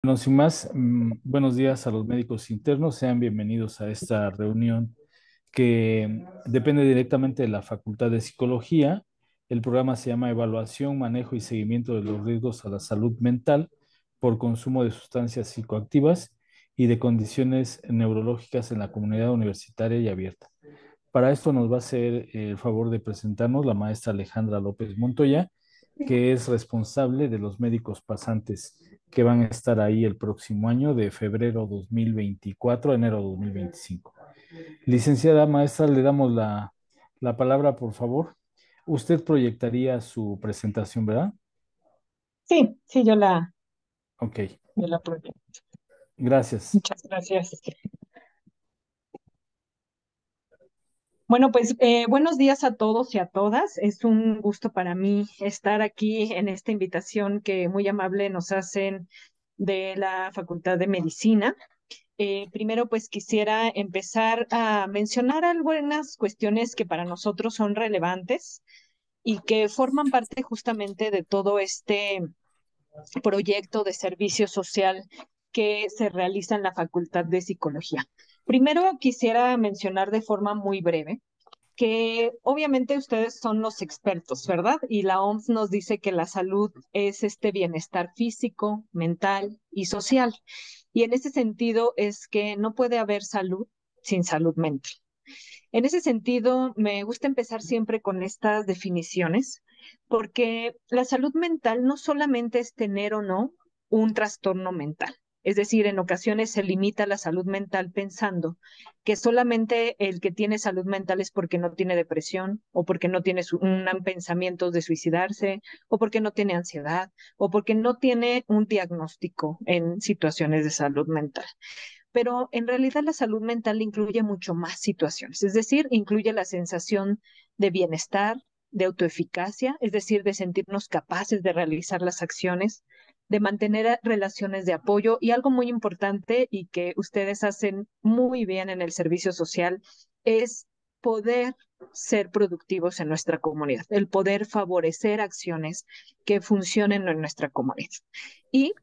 Bueno, sin más, buenos días a los médicos internos. Sean bienvenidos a esta reunión que depende directamente de la Facultad de Psicología. El programa se llama Evaluación, Manejo y Seguimiento de los Riesgos a la Salud Mental por consumo de sustancias psicoactivas y de condiciones neurológicas en la comunidad universitaria y abierta. Para esto nos va a hacer el favor de presentarnos la maestra Alejandra López Montoya, que es responsable de los médicos pasantes que van a estar ahí el próximo año, de febrero 2024 a enero 2025. Licenciada maestra, le damos la palabra, por favor. Usted proyectaría su presentación, ¿verdad? Sí, sí, Ok, yo la probé. gracias. Muchas gracias. Bueno, pues buenos días a todos y a todas. Es un gusto para mí estar aquí en esta invitación que muy amable nos hacen de la Facultad de Medicina. Primero, pues quisiera empezar a mencionar algunas cuestiones que para nosotros son relevantes y que forman parte justamente de todo este proyecto de servicio social que se realiza en la Facultad de Psicología. Primero, quisiera mencionar de forma muy breve que obviamente ustedes son los expertos, ¿verdad? Y la OMS nos dice que la salud es este bienestar físico, mental y social. Y en ese sentido es que no puede haber salud sin salud mental. En ese sentido, me gusta empezar siempre con estas definiciones, porque la salud mental no solamente es tener o no un trastorno mental. Es decir, en ocasiones se limita la salud mental pensando que solamente el que tiene salud mental es porque no tiene depresión o porque no tiene un pensamiento de suicidarse o porque no tiene ansiedad o porque no tiene un diagnóstico en situaciones de salud mental, pero en realidad la salud mental incluye mucho más situaciones, es decir, incluye la sensación de bienestar, de autoeficacia, es decir, de sentirnos capaces de realizar las acciones, de mantener relaciones de apoyo y algo muy importante y que ustedes hacen muy bien en el servicio social es poder ser productivos en nuestra comunidad, el poder favorecer acciones que funcionen en nuestra comunidad. Y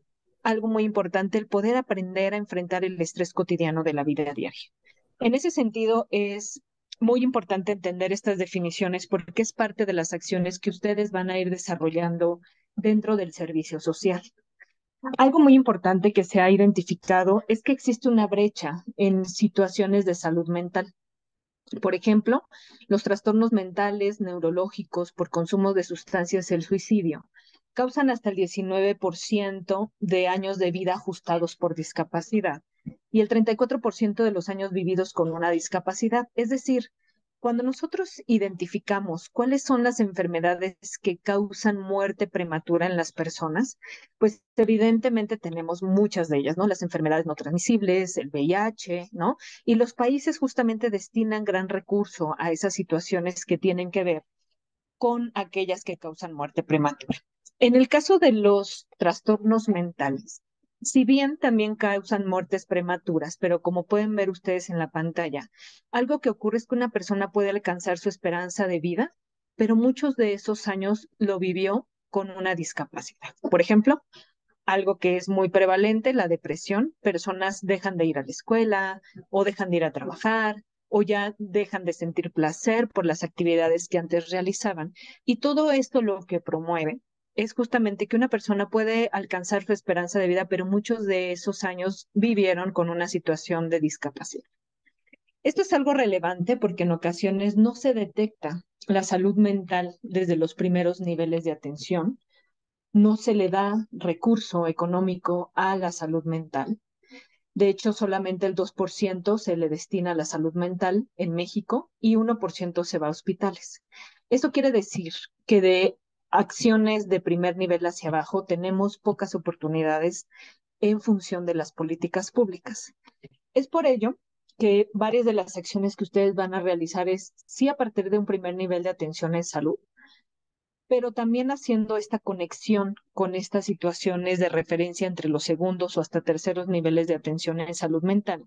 algo muy importante, el poder aprender a enfrentar el estrés cotidiano de la vida diaria. En ese sentido, es muy importante entender estas definiciones porque es parte de las acciones que ustedes van a ir desarrollando dentro del servicio social. Algo muy importante que se ha identificado es que existe una brecha en situaciones de salud mental. Por ejemplo, los trastornos mentales, neurológicos por consumo de sustancias y el suicidio causan hasta el 19% de años de vida ajustados por discapacidad y el 34% de los años vividos con una discapacidad. Es decir, cuando nosotros identificamos cuáles son las enfermedades que causan muerte prematura en las personas, pues evidentemente tenemos muchas de ellas, ¿no? Las enfermedades no transmisibles, el VIH, ¿no? Y los países justamente destinan gran recurso a esas situaciones que tienen que ver con aquellas que causan muerte prematura. En el caso de los trastornos mentales, si bien también causan muertes prematuras, pero como pueden ver ustedes en la pantalla, algo que ocurre es que una persona puede alcanzar su esperanza de vida, pero muchos de esos años lo vivió con una discapacidad. Por ejemplo, algo que es muy prevalente, la depresión. Personas dejan de ir a la escuela o dejan de ir a trabajar o ya dejan de sentir placer por las actividades que antes realizaban. Y todo esto lo que promueve es justamente que una persona puede alcanzar su esperanza de vida, pero muchos de esos años vivieron con una situación de discapacidad. Esto es algo relevante porque en ocasiones no se detecta la salud mental desde los primeros niveles de atención, no se le da recurso económico a la salud mental. De hecho, solamente el 2% se le destina a la salud mental en México y 1% se va a hospitales. Eso quiere decir que de acciones de primer nivel hacia abajo tenemos pocas oportunidades en función de las políticas públicas. Es por ello que varias de las acciones que ustedes van a realizar es sí a partir de un primer nivel de atención en salud, pero también haciendo esta conexión con estas situaciones de referencia entre los segundos o hasta terceros niveles de atención en salud mental.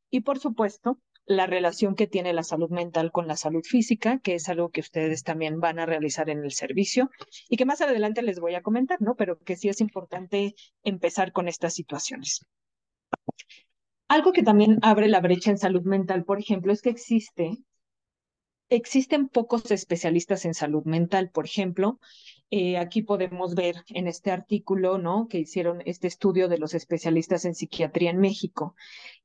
Y por supuesto, la relación que tiene la salud mental con la salud física, que es algo que ustedes también van a realizar en el servicio y que más adelante les voy a comentar, ¿no? Pero que sí es importante empezar con estas situaciones. Algo que también abre la brecha en salud mental, por ejemplo, es que existen pocos especialistas en salud mental. Por ejemplo, aquí podemos ver en este artículo, ¿no? Que hicieron este estudio de los especialistas en psiquiatría en México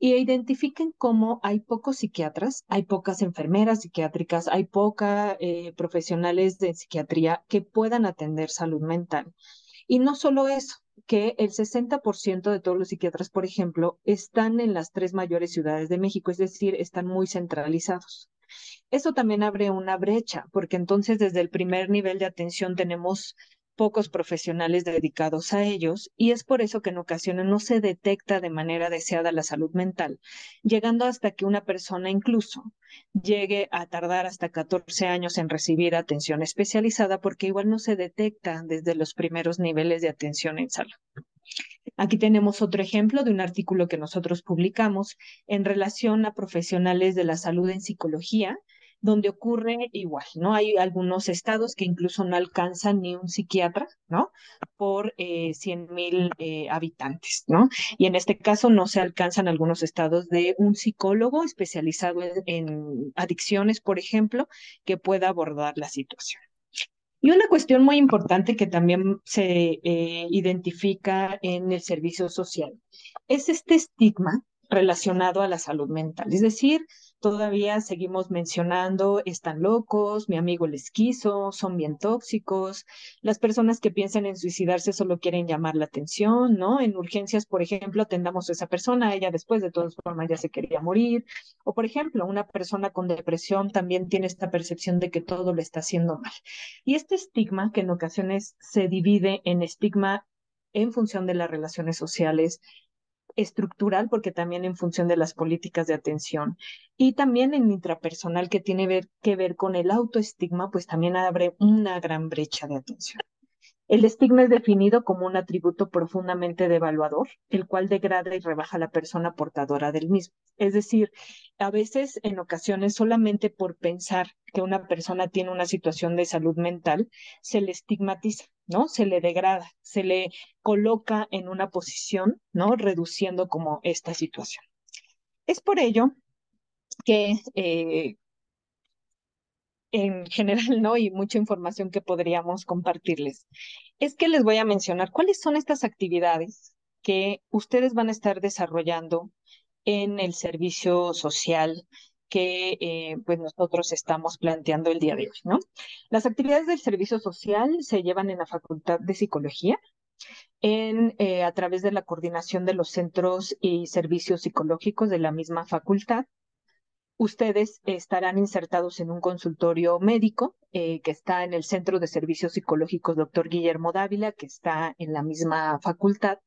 y identifiquen cómo hay pocos psiquiatras, hay pocas enfermeras psiquiátricas, hay pocas profesionales de psiquiatría que puedan atender salud mental. Y no solo eso, que el 60% de todos los psiquiatras, por ejemplo, están en las tres mayores ciudades de México, es decir, están muy centralizados. Eso también abre una brecha, porque entonces desde el primer nivel de atención tenemos pocos profesionales dedicados a ellos y es por eso que en ocasiones no se detecta de manera deseada la salud mental, llegando hasta que una persona incluso llegue a tardar hasta 14 años en recibir atención especializada porque igual no se detecta desde los primeros niveles de atención en salud. Aquí tenemos otro ejemplo de un artículo que nosotros publicamos en relación a profesionales de la salud en psicología, donde ocurre igual, ¿no? Hay algunos estados que incluso no alcanzan ni un psiquiatra, ¿no? Por 100,000 habitantes, ¿no? Y en este caso no se alcanzan algunos estados de un psicólogo especializado en adicciones, por ejemplo, que pueda abordar la situación. Y una cuestión muy importante que también se identifica en el servicio social es este estigma relacionado a la salud mental. Es decir, todavía seguimos mencionando, están locos, mi amigo les quiso, son bien tóxicos, las personas que piensan en suicidarse solo quieren llamar la atención, ¿no? En urgencias, por ejemplo, atendamos a esa persona, ella después de todas formas ya se quería morir. O, por ejemplo, una persona con depresión también tiene esta percepción de que todo le está haciendo mal. Y este estigma, que en ocasiones se divide en estigma en función de las relaciones sociales, estructural, porque también en función de las políticas de atención, y también en intrapersonal, que tiene que ver con el autoestigma, pues también abre una gran brecha de atención. El estigma es definido como un atributo profundamente devaluador, el cual degrada y rebaja a la persona portadora del mismo. Es decir, a veces, en ocasiones, solamente por pensar que una persona tiene una situación de salud mental, se le estigmatiza, ¿no? Se le degrada, se le coloca en una posición, ¿no? Reduciendo como esta situación. Es por ello que en general, ¿no? Y mucha información que podríamos compartirles. Es que les voy a mencionar cuáles son estas actividades que ustedes van a estar desarrollando en el servicio social que pues nosotros estamos planteando el día de hoy, ¿no? Las actividades del servicio social se llevan en la Facultad de Psicología, a través de la coordinación de los centros y servicios psicológicos de la misma facultad. Ustedes estarán insertados en un consultorio médico que está en el Centro de Servicios Psicológicos Dr. Guillermo Dávila, que está en la misma facultad,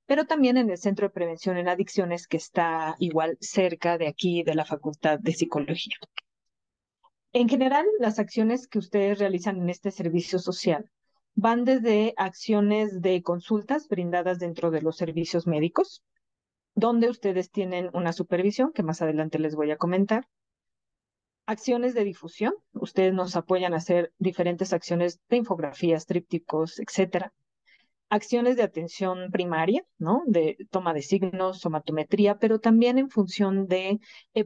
pero también en el Centro de Prevención en Adicciones, que está igual cerca de aquí, de la Facultad de Psicología. En general, las acciones que ustedes realizan en este servicio social van desde acciones de consultas brindadas dentro de los servicios médicos, donde ustedes tienen una supervisión, que más adelante les voy a comentar. Acciones de difusión, ustedes nos apoyan a hacer diferentes acciones de infografías, trípticos, etcétera. Acciones de atención primaria, ¿no? De toma de signos, somatometría, pero también en función de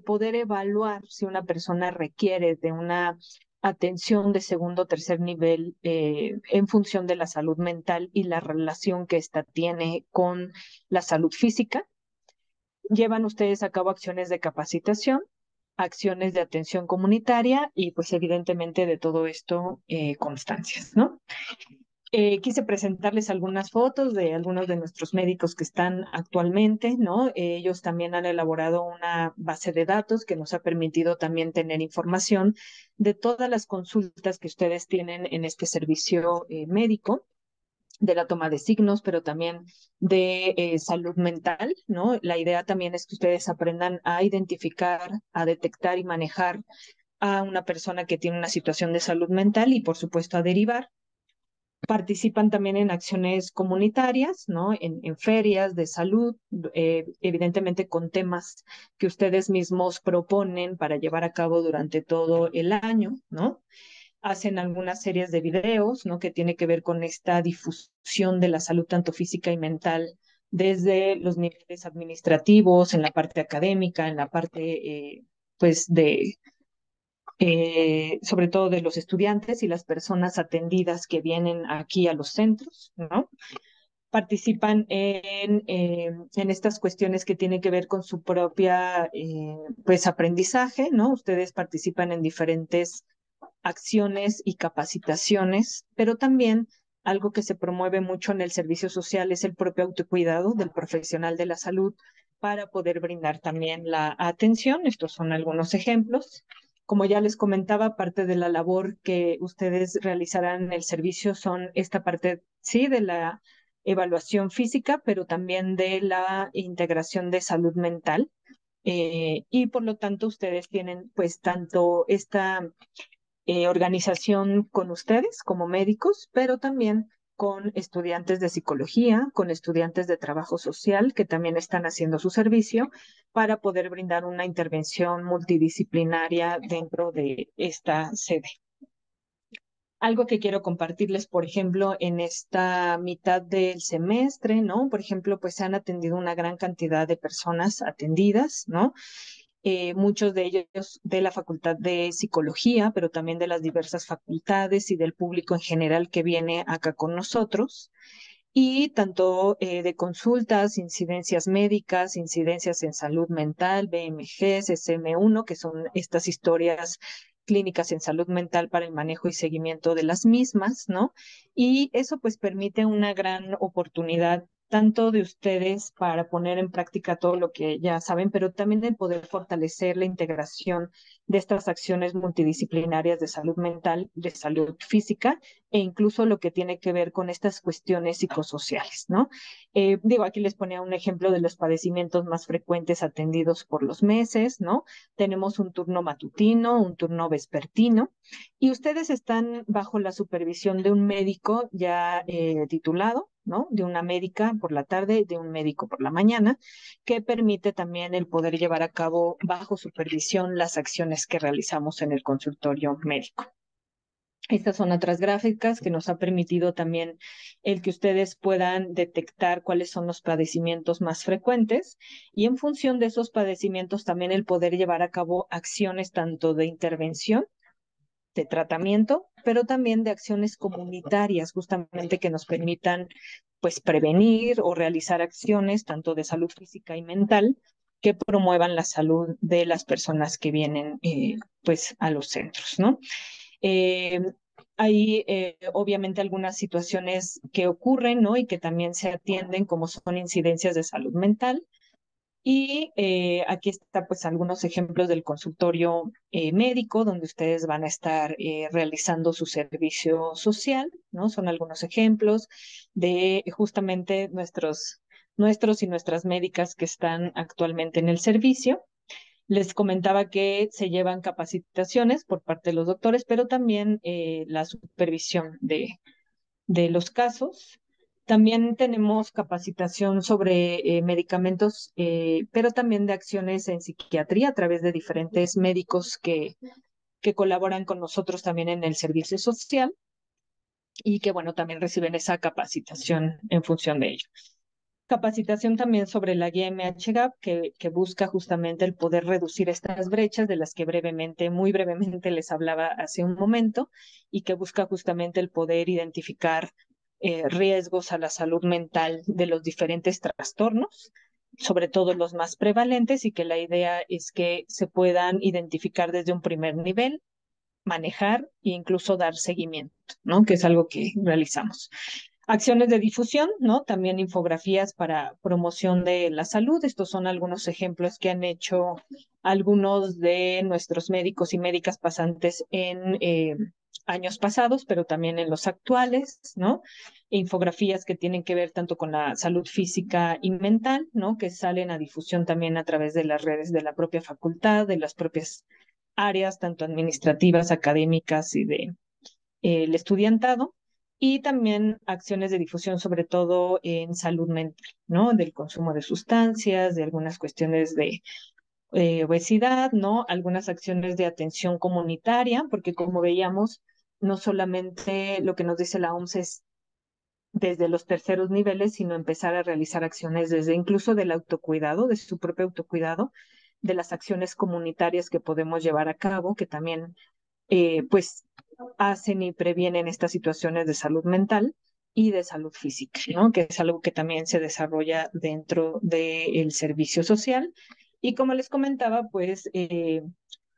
poder evaluar si una persona requiere de una atención de segundo o tercer nivel en función de la salud mental y la relación que ésta tiene con la salud física. Llevan ustedes a cabo acciones de capacitación, acciones de atención comunitaria y pues evidentemente de todo esto constancias, ¿no? Quise presentarles algunas fotos de algunos de nuestros médicos que están actualmente, ¿no? Ellos también han elaborado una base de datos que nos ha permitido también tener información de todas las consultas que ustedes tienen en este servicio médico, de la toma de signos, pero también de salud mental, ¿no? La idea también es que ustedes aprendan a identificar, a detectar y manejar a una persona que tiene una situación de salud mental y, por supuesto, a derivar. Participan también en acciones comunitarias, ¿no? En ferias de salud, evidentemente con temas que ustedes mismos proponen para llevar a cabo durante todo el año, ¿no? Hacen algunas series de videos, ¿no? Que tiene que ver con esta difusión de la salud tanto física y mental desde los niveles administrativos, en la parte académica, en la parte, pues, sobre todo de los estudiantes y las personas atendidas que vienen aquí a los centros, ¿no? Participan en estas cuestiones que tienen que ver con su propia, pues, aprendizaje, ¿no? Ustedes participan en diferentes acciones y capacitaciones, pero también algo que se promueve mucho en el servicio social es el propio autocuidado del profesional de la salud para poder brindar también la atención. Estos son algunos ejemplos. Como ya les comentaba, parte de la labor que ustedes realizarán en el servicio son esta parte, sí, de la evaluación física, pero también de la integración de salud mental. Y por lo tanto, ustedes tienen pues tanto esta organización con ustedes como médicos, pero también con estudiantes de psicología, con estudiantes de trabajo social que también están haciendo su servicio para poder brindar una intervención multidisciplinaria dentro de esta sede. Algo que quiero compartirles, por ejemplo, en esta mitad del semestre, ¿no? Por ejemplo, pues se han atendido una gran cantidad de personas atendidas, ¿no? Muchos de ellos de la Facultad de Psicología, pero también de las diversas facultades y del público en general que viene acá con nosotros. Y tanto de consultas, incidencias médicas, incidencias en salud mental, BMG, CSM1, que son estas historias clínicas en salud mental para el manejo y seguimiento de las mismas, ¿no? Y eso pues permite una gran oportunidad tanto de ustedes para poner en práctica todo lo que ya saben, pero también de poder fortalecer la integración de estas acciones multidisciplinarias de salud mental, de salud física e incluso lo que tiene que ver con estas cuestiones psicosociales, ¿no? Digo, aquí les ponía un ejemplo de los padecimientos más frecuentes atendidos por los meses, ¿no? Tenemos un turno matutino, un turno vespertino, y ustedes están bajo la supervisión de un médico ya titulado, ¿no? De una médica por la tarde, de un médico por la mañana, que permite también el poder llevar a cabo bajo supervisión las acciones que realizamos en el consultorio médico. Estas son otras gráficas que nos ha permitido también el que ustedes puedan detectar cuáles son los padecimientos más frecuentes y en función de esos padecimientos también el poder llevar a cabo acciones tanto de intervención, de tratamiento, pero también de acciones comunitarias, justamente que nos permitan pues prevenir o realizar acciones tanto de salud física y mental que promuevan la salud de las personas que vienen pues a los centros, ¿no? Eh, hay obviamente algunas situaciones que ocurren, ¿no? Y que también se atienden como son incidencias de salud mental. Y aquí está pues algunos ejemplos del consultorio médico donde ustedes van a estar realizando su servicio social, ¿no? Son algunos ejemplos de justamente nuestros y nuestras médicas que están actualmente en el servicio. Les comentaba que se llevan capacitaciones por parte de los doctores, pero también la supervisión de los casos. También tenemos capacitación sobre medicamentos, pero también de acciones en psiquiatría a través de diferentes médicos que colaboran con nosotros también en el servicio social y que, bueno, también reciben esa capacitación en función de ello. Capacitación también sobre la guía MHGAP, que busca justamente el poder reducir estas brechas de las que brevemente, muy brevemente les hablaba hace un momento, y que busca justamente el poder identificar riesgos a la salud mental de los diferentes trastornos, sobre todo los más prevalentes, y que la idea es que se puedan identificar desde un primer nivel, manejar e incluso dar seguimiento, ¿no? Que es algo que realizamos. Acciones de difusión, ¿no? También infografías para promoción de la salud. Estos son algunos ejemplos que han hecho algunos de nuestros médicos y médicas pasantes en años pasados, pero también en los actuales, ¿no? Infografías que tienen que ver tanto con la salud física y mental, ¿no? Que salen a difusión también a través de las redes de la propia facultad, de las propias áreas, tanto administrativas, académicas y de el estudiantado. y también acciones de difusión, sobre todo en salud mental, ¿no? Del consumo de sustancias, de algunas cuestiones de obesidad, ¿no? Algunas acciones de atención comunitaria, porque como veíamos, no solamente lo que nos dice la OMS es desde los terceros niveles, sino empezar a realizar acciones desde incluso del autocuidado, de su propio autocuidado, de las acciones comunitarias que podemos llevar a cabo, que también pues hacen y previenen estas situaciones de salud mental y de salud física, ¿no? Que es algo que también se desarrolla dentro del servicio social. Y como les comentaba, pues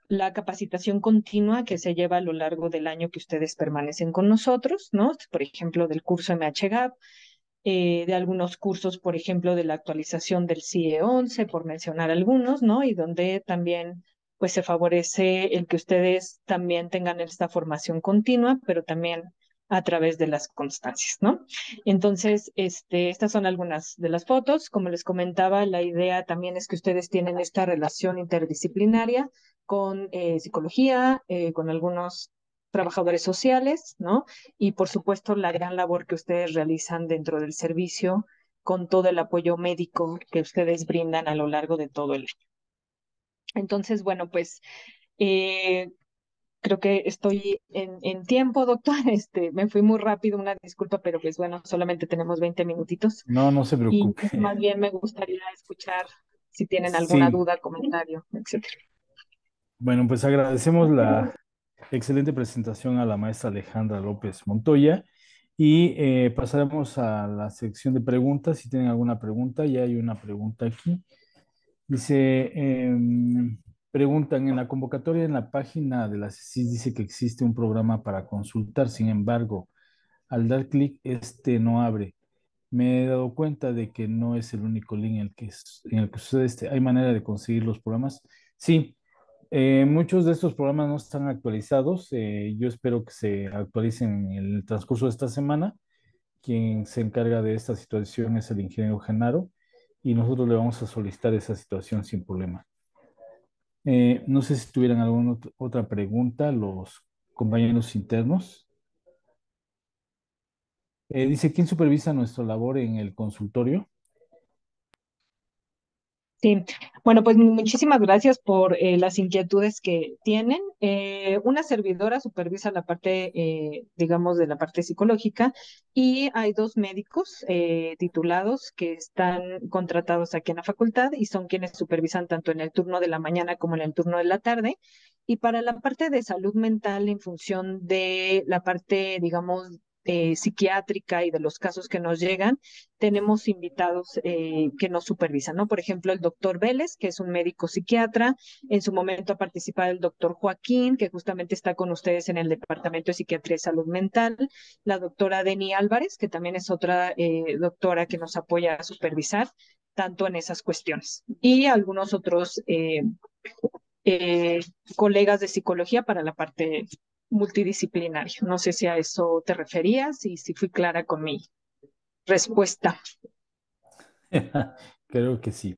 la capacitación continua que se lleva a lo largo del año que ustedes permanecen con nosotros, ¿no? Por ejemplo, del curso MHGAP, de algunos cursos, por ejemplo, de la actualización del CIE 11, por mencionar algunos, ¿no? Y donde también pues se favorece el que ustedes también tengan esta formación continua, pero también a través de las constancias, ¿no? Entonces, estas son algunas de las fotos. Como les comentaba, la idea también es que ustedes tienen esta relación interdisciplinaria con psicología, con algunos trabajadores sociales, ¿no? Y por supuesto la gran labor que ustedes realizan dentro del servicio con todo el apoyo médico que ustedes brindan a lo largo de todo el año. Entonces, bueno, pues eh, creo que estoy en tiempo, doctor. Me fui muy rápido, una disculpa, pero pues bueno, solamente tenemos 20 minutitos No, no se y preocupe. más bien me gustaría escuchar si tienen alguna Sí, duda, comentario, etcétera. bueno, pues agradecemos la excelente presentación a la maestra Alejandra López Montoya y pasaremos a la sección de preguntas. Si tienen alguna pregunta, ya hay una pregunta aquí. Dice, preguntan, en la convocatoria en la página de la CECIS dice que existe un programa para consultar, sin embargo, al dar clic, este no abre. Me he dado cuenta de que no es el único link en el que sucede este. ¿Hay manera de conseguir los programas? Sí, muchos de estos programas no están actualizados. Yo espero que se actualicen en el transcurso de esta semana. Quien se encarga de esta situación es el ingeniero Genaro y nosotros le vamos a solicitar esa situación sin problema. No sé si tuvieran alguna otra pregunta los compañeros internos. Dice, ¿quién supervisa nuestra labor en el consultorio? Sí, bueno, pues muchísimas gracias por las inquietudes que tienen. Una servidora supervisa la parte, digamos, de la parte psicológica y hay dos médicos titulados que están contratados aquí en la facultad y son quienes supervisan tanto en el turno de la mañana como en el turno de la tarde. Y para la parte de salud mental, en función de la parte, digamos, psiquiátrica y de los casos que nos llegan, tenemos invitados que nos supervisan, ¿no? Por ejemplo, el doctor Vélez, que es un médico psiquiatra, en su momento ha participado el doctor Joaquín, que justamente está con ustedes en el Departamento de Psiquiatría y Salud Mental, la doctora Deni Álvarez, que también es otra doctora que nos apoya a supervisar tanto en esas cuestiones, y algunos otros eh, colegas de psicología para la parte multidisciplinaria. No sé si a eso te referías y si fui clara con mi respuesta. Creo que sí.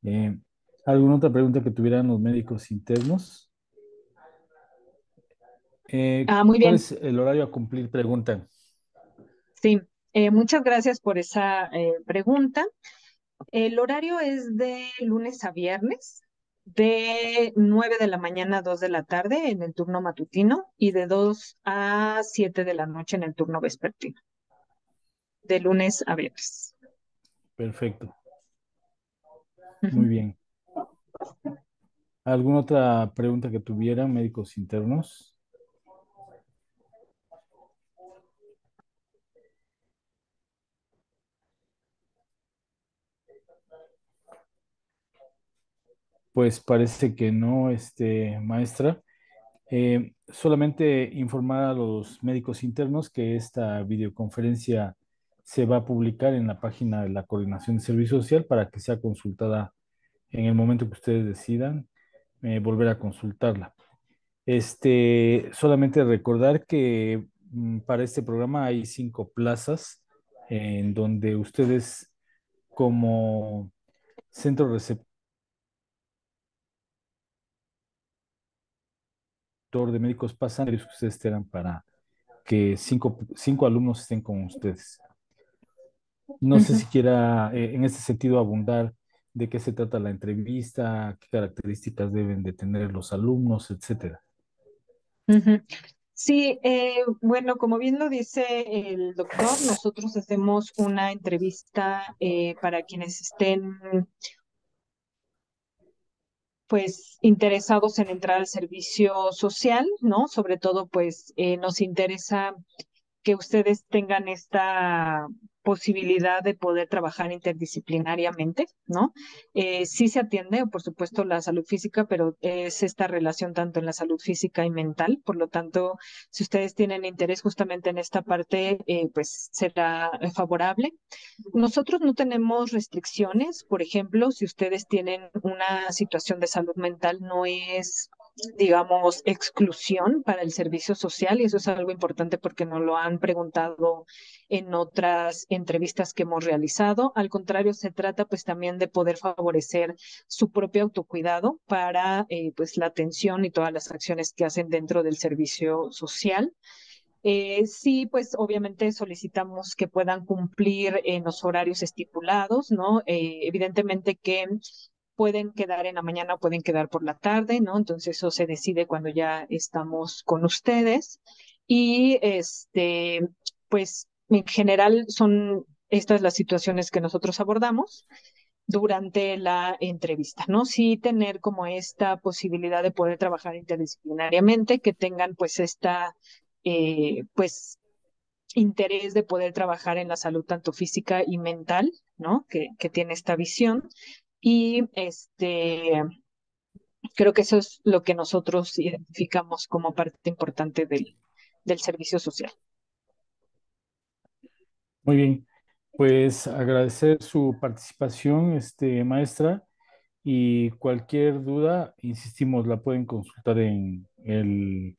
Eh, ¿Alguna otra pregunta que tuvieran los médicos internos? Muy ¿Cuál bien. es el horario a cumplir? Preguntan. Sí, muchas gracias por esa pregunta. El horario es de lunes a viernes, de 9 de la mañana a 2 de la tarde en el turno matutino y de 2 a 7 de la noche en el turno vespertino, de lunes a viernes. Perfecto. Muy Ujú. bien. ¿Alguna otra pregunta que tuvieran médicos internos? Pues parece que no, maestra. Solamente informar a los médicos internos que esta videoconferencia se va a publicar en la página de la Coordinación de Servicio Social para que sea consultada en el momento que ustedes decidan volver a consultarla. Solamente recordar que para este programa hay 5 plazas en donde ustedes como centro receptor de médicos pasan que ustedes tengan para que cinco alumnos estén con ustedes. No sé Ujú, si quiera en este sentido abundar de qué se trata la entrevista, qué características deben de tener los alumnos, etcétera. ujú. Sí, bueno, como bien lo dice el doctor, nosotros hacemos una entrevista para quienes estén pues interesados en entrar al servicio social, ¿no? Sobre todo, pues nos interesa que ustedes tengan esta posibilidad de poder trabajar interdisciplinariamente, ¿no? Sí se atiende, por supuesto, la salud física, pero es esta relación tanto en la salud física y mental. Por lo tanto, si ustedes tienen interés justamente en esta parte, pues será favorable. Nosotros no tenemos restricciones. Por ejemplo, si ustedes tienen una situación de salud mental, no es, digamos, exclusión para el servicio social, y eso es algo importante porque nos lo han preguntado en otras entrevistas que hemos realizado. Al contrario, se trata pues también de poder favorecer su propio autocuidado para pues la atención y todas las acciones que hacen dentro del servicio social. Sí, pues obviamente solicitamos que puedan cumplir en los horarios estipulados, ¿no? Evidentemente que pueden quedar en la mañana o pueden quedar por la tarde, ¿no? Entonces eso se decide cuando ya estamos con ustedes. Y pues en general son estas las situaciones que nosotros abordamos durante la entrevista, ¿no? Sí tener como esta posibilidad de poder trabajar interdisciplinariamente, que tengan pues esta, pues interés de poder trabajar en la salud tanto física y mental, ¿no? Que tiene esta visión. Y creo que eso es lo que nosotros identificamos como parte importante del servicio social. Muy bien, pues agradecer su participación, maestra, y cualquier duda, insistimos, la pueden consultar en el